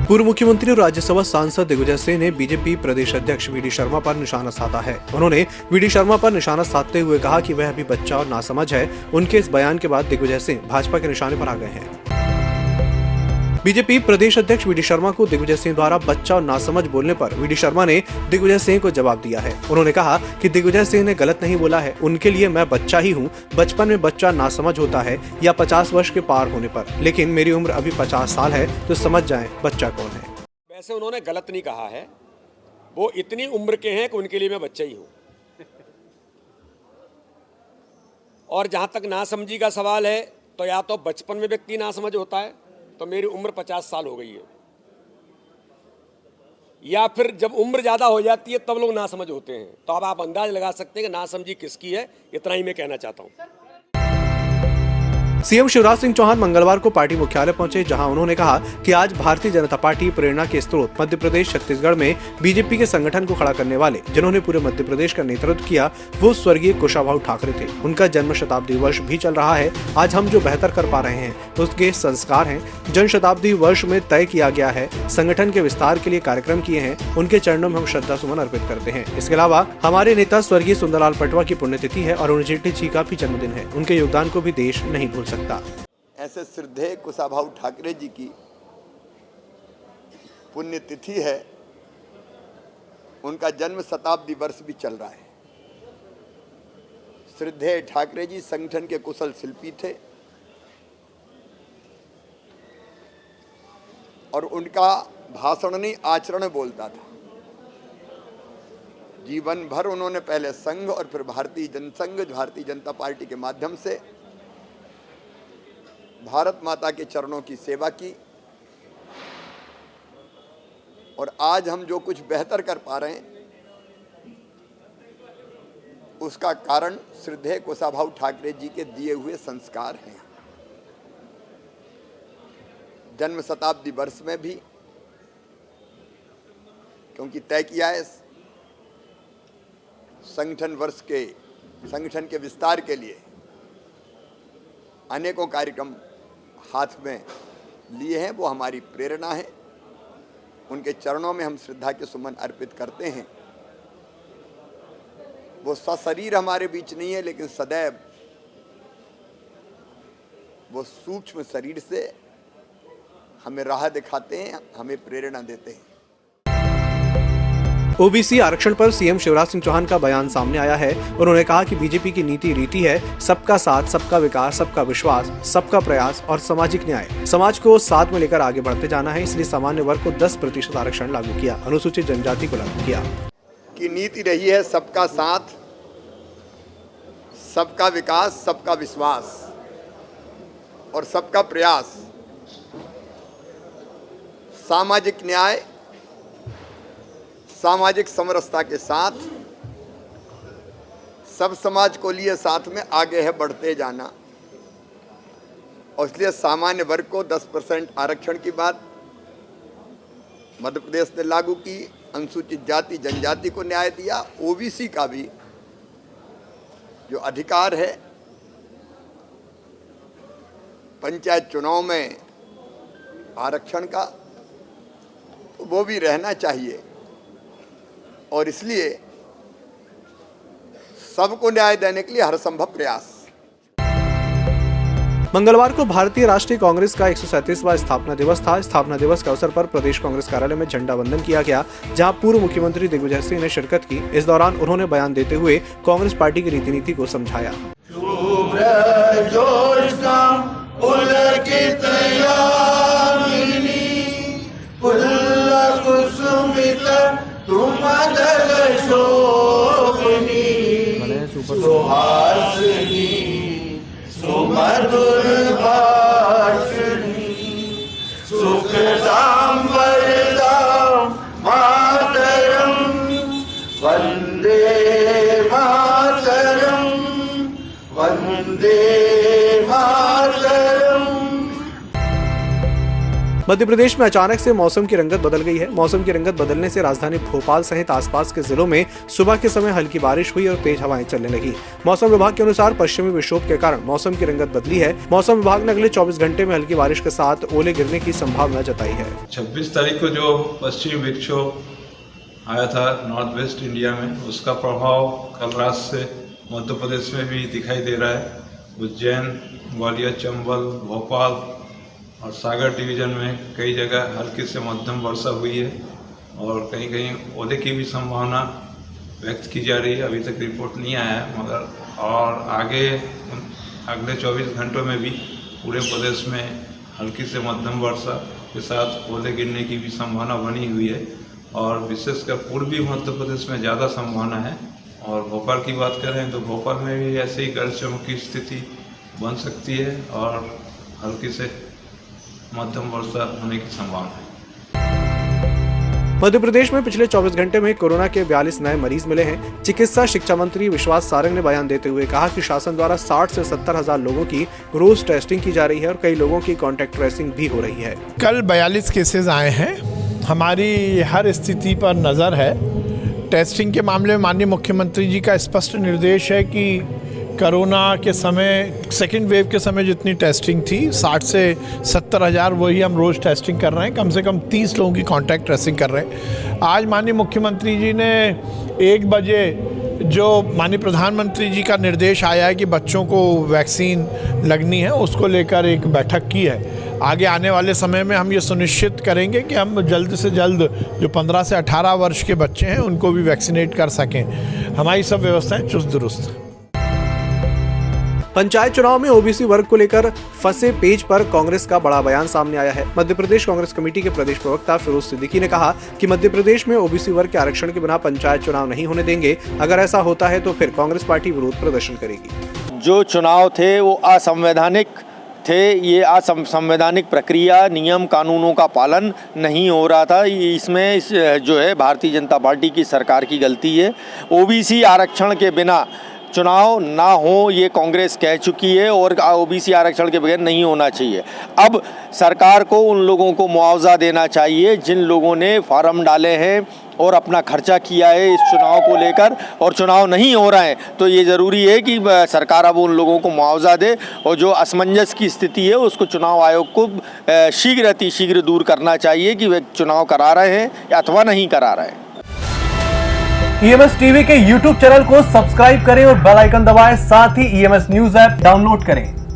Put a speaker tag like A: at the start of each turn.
A: पूर्व मुख्यमंत्री और राज्यसभा सांसद दिग्विजय सिंह ने बीजेपी प्रदेश अध्यक्ष वी डी शर्मा पर निशाना साधा है। उन्होंने वी डी शर्मा पर निशाना साधते हुए कहा कि वह अभी बच्चा और नासमझ है। उनके इस बयान के बाद दिग्विजय सिंह भाजपा के निशाने पर आ गए हैं। बीजेपी प्रदेश अध्यक्ष वी डी शर्मा को दिग्विजय सिंह द्वारा बच्चा और नासमझ बोलने पर वी डी शर्मा ने दिग्विजय सिंह को जवाब दिया है। उन्होंने कहा कि दिग्विजय सिंह ने गलत नहीं बोला है। उनके लिए मैं बच्चा ही हूँ। बचपन में बच्चा नासमझ होता है या 50 वर्ष के पार होने पर, लेकिन मेरी उम्र अभी 50 साल है, तो समझ जाएं बच्चा कौन है।
B: वैसे उन्होंने गलत नहीं कहा है। वो इतनी उम्र के हैं कि उनके लिए मैं बच्चा ही हूँ। और जहाँ तक नासमझी का सवाल है, तो या तो बचपन में व्यक्ति नासमझ होता है, तो मेरी उम्र 50 साल हो गई है, या फिर जब उम्र ज़्यादा हो जाती है तब लोग नासमझ होते हैं। तो अब आप अंदाज लगा सकते हैं कि नासमझी किसकी है। इतना ही मैं कहना चाहता हूँ।
A: सीएम शिवराज सिंह चौहान मंगलवार को पार्टी मुख्यालय पहुंचे, जहां उन्होंने कहा कि आज भारतीय जनता पार्टी प्रेरणा के स्रोत मध्य प्रदेश छत्तीसगढ़ में बीजेपी के संगठन को खड़ा करने वाले, जिन्होंने पूरे मध्य प्रदेश का नेतृत्व किया, वो स्वर्गीय कुशाभाऊ ठाकरे थे। उनका जन्म शताब्दी वर्ष भी चल रहा है। आज हम जो बेहतर कर पा रहे हैं उसके संस्कार हैं। जन शताब्दी वर्ष में तय किया गया है, संगठन के विस्तार के लिए कार्यक्रम किए हैं। उनके चरणों में हम श्रद्धा सुमन अर्पित करते हैं। इसके अलावा हमारे नेता स्वर्गीय सुंदरलाल पटवा की पुण्यतिथि है और अरुण जेटली जी का भी जन्मदिन है। उनके योगदान को भी देश नहीं भूल सकता।
C: ऐसे श्रद्धेय कुशाभाऊ ठाकरे जी की पुण्यतिथि है। उनका जन्म शताब्दी वर्ष भी चल रहा है। श्रद्धेय ठाकरे जी संगठन के कुशल शिल्पी थे और उनका भाषण नहीं आचरण बोलता था। जीवन भर उन्होंने पहले संघ और फिर भारतीय जनसंघ, भारतीय जनता पार्टी के माध्यम से भारत माता के चरणों की सेवा की। और आज हम जो कुछ बेहतर कर पा रहे हैं उसका कारण श्रद्धेय कुशाभाऊ ठाकरे जी के दिए हुए संस्कार हैं। जन्म शताब्दी वर्ष में भी, क्योंकि तय किया है संगठन के विस्तार के लिए अनेकों कार्यक्रम हाथ में लिए हैं, वो हमारी प्रेरणा है। उनके चरणों में हम श्रद्धा के सुमन अर्पित करते हैं। वो सशरीर हमारे बीच नहीं है, लेकिन सदैव वो सूक्ष्म शरीर से हमें राह दिखाते हैं, हमें प्रेरणा देते हैं।
A: ओबीसी आरक्षण पर सीएम शिवराज सिंह चौहान का बयान सामने आया है। उन्होंने कहा कि बीजेपी की नीति रीति है सबका साथ, सबका विकास, सबका विश्वास, सबका प्रयास और सामाजिक न्याय। समाज को साथ में लेकर आगे बढ़ते जाना है, इसलिए सामान्य वर्ग को 10% आरक्षण लागू किया, अनुसूचित जनजाति को लागू किया।
C: की नीति रही है सबका साथ, सबका विकास, सबका विश्वास और सबका प्रयास। सामाजिक न्याय, सामाजिक समरसता के साथ सब समाज को लिए साथ में आगे है बढ़ते जाना। और इसलिए सामान्य वर्ग को 10% आरक्षण की बात मध्य प्रदेश ने लागू की। अनुसूचित जाति जनजाति को न्याय दिया। ओबीसी का भी जो अधिकार है पंचायत चुनाव में आरक्षण का, तो वो भी रहना चाहिए। और इसलिए सबको न्याय देने के लिए हर संभव प्रयास।
A: मंगलवार को भारतीय राष्ट्रीय कांग्रेस का 137वां स्थापना दिवस था। स्थापना दिवस के अवसर पर प्रदेश कांग्रेस कार्यालय में झंडा वंदन किया गया, जहां पूर्व मुख्यमंत्री दिग्विजय सिंह ने शिरकत की। इस दौरान उन्होंने बयान देते हुए कांग्रेस पार्टी की रीति नीति को समझाया।
D: सुमधुर भाषिणी सुखदां वरदां मातरं वन्दे मातरं वन्दे मातरं।
A: मध्य प्रदेश में अचानक से मौसम की रंगत बदल गई है। मौसम की रंगत बदलने से राजधानी भोपाल सहित आसपास के जिलों में सुबह के समय हल्की बारिश हुई और तेज हवाएं चलने लगी। मौसम विभाग के अनुसार पश्चिमी विक्षोभ के कारण मौसम की रंगत बदली है। मौसम विभाग ने अगले 24 घंटे में हल्की बारिश के साथ ओले गिरने की संभावना जताई है।
E: 26 तारीख को जो पश्चिमी विक्षोभ आया था नॉर्थ वेस्ट इंडिया में, उसका प्रभाव कल रात से मध्य प्रदेश में भी दिखाई दे रहा है। उज्जैन, ग्वालियर, चंबल, भोपाल और सागर डिवीजन में कई जगह हल्की से मध्यम वर्षा हुई है और कहीं कहीं ओले की भी संभावना व्यक्त की जा रही है। अभी तक रिपोर्ट नहीं आया है, मगर और आगे अगले 24 घंटों में भी पूरे प्रदेश में हल्की से मध्यम वर्षा के साथ ओले गिरने की भी संभावना बनी हुई है और विशेषकर पूर्वी मध्य प्रदेश में ज़्यादा संभावना है। और भोपाल की बात करें तो भोपाल में भी ऐसे ही गरज चमक की स्थिति बन सकती है और हल्की से मध्यम वर्षा होने की संभावना है।
A: मध्य प्रदेश में पिछले 24 घंटे में कोरोना के 42 नए मरीज मिले हैं। चिकित्सा शिक्षा मंत्री विश्वास सारंग ने बयान देते हुए कहा कि शासन द्वारा 60 से 70 हजार लोगों की रोज टेस्टिंग की जा रही है और कई लोगों की कॉन्टैक्ट ट्रेसिंग भी हो रही है।
F: कल 42 केसेस आए हैं। हमारी हर स्थिति पर नज़र है। टेस्टिंग के मामले में माननीय मुख्यमंत्री जी का स्पष्ट निर्देश है कि कोरोना के समय, सेकेंड वेव के समय जितनी टेस्टिंग थी 60 से 70 हज़ार, वही हम रोज़ टेस्टिंग कर रहे हैं। कम से कम 30 लोगों की कॉन्टैक्ट ट्रेसिंग कर रहे हैं। आज माननीय मुख्यमंत्री जी ने 1 बजे जो माननीय प्रधानमंत्री जी का निर्देश आया है कि बच्चों को वैक्सीन लगनी है, उसको लेकर एक बैठक की है। आगे आने वाले समय में हम ये सुनिश्चित करेंगे कि हम जल्द से जल्द जो 15 से 18 वर्ष के बच्चे हैं उनको भी वैक्सीनेट कर सकें। हमारी सब व्यवस्थाएं चुस्त दुरुस्त हैं।
A: पंचायत चुनाव में ओबीसी वर्ग को लेकर फंसे पेज पर कांग्रेस का बड़ा बयान सामने आया है। मध्य प्रदेश कांग्रेस कमेटी के प्रदेश प्रवक्ता फिरोज सिद्दीकी ने कहा कि मध्य प्रदेश में ओबीसी वर्ग के आरक्षण के बिना पंचायत चुनाव नहीं होने देंगे। अगर ऐसा होता है तो फिर कांग्रेस पार्टी विरोध प्रदर्शन करेगी।
G: जो चुनाव थे वो असंवैधानिक थे। ये असंवैधानिक प्रक्रिया, नियम कानूनों का पालन नहीं हो रहा था। इसमें जो है भारतीय जनता पार्टी की सरकार की गलती है। ओबीसी आरक्षण के बिना चुनाव ना हो ये कांग्रेस कह चुकी है और ओबीसी आरक्षण के बगैर नहीं होना चाहिए। अब सरकार को उन लोगों को मुआवजा देना चाहिए जिन लोगों ने फार्म डाले हैं और अपना खर्चा किया है इस चुनाव को लेकर और चुनाव नहीं हो रहा है, तो ये ज़रूरी है कि सरकार अब उन लोगों को मुआवजा दे और जो असमंजस की स्थिति है उसको चुनाव आयोग को शीघ्र दूर करना चाहिए कि वे चुनाव करा रहे हैं या अथवा नहीं करा रहे हैं।
H: ईएमएस टीवी के YouTube चैनल को सब्सक्राइब करें और बेल आइकन दबाएं। साथ ही ईएमएस न्यूज़ ऐप डाउनलोड करें।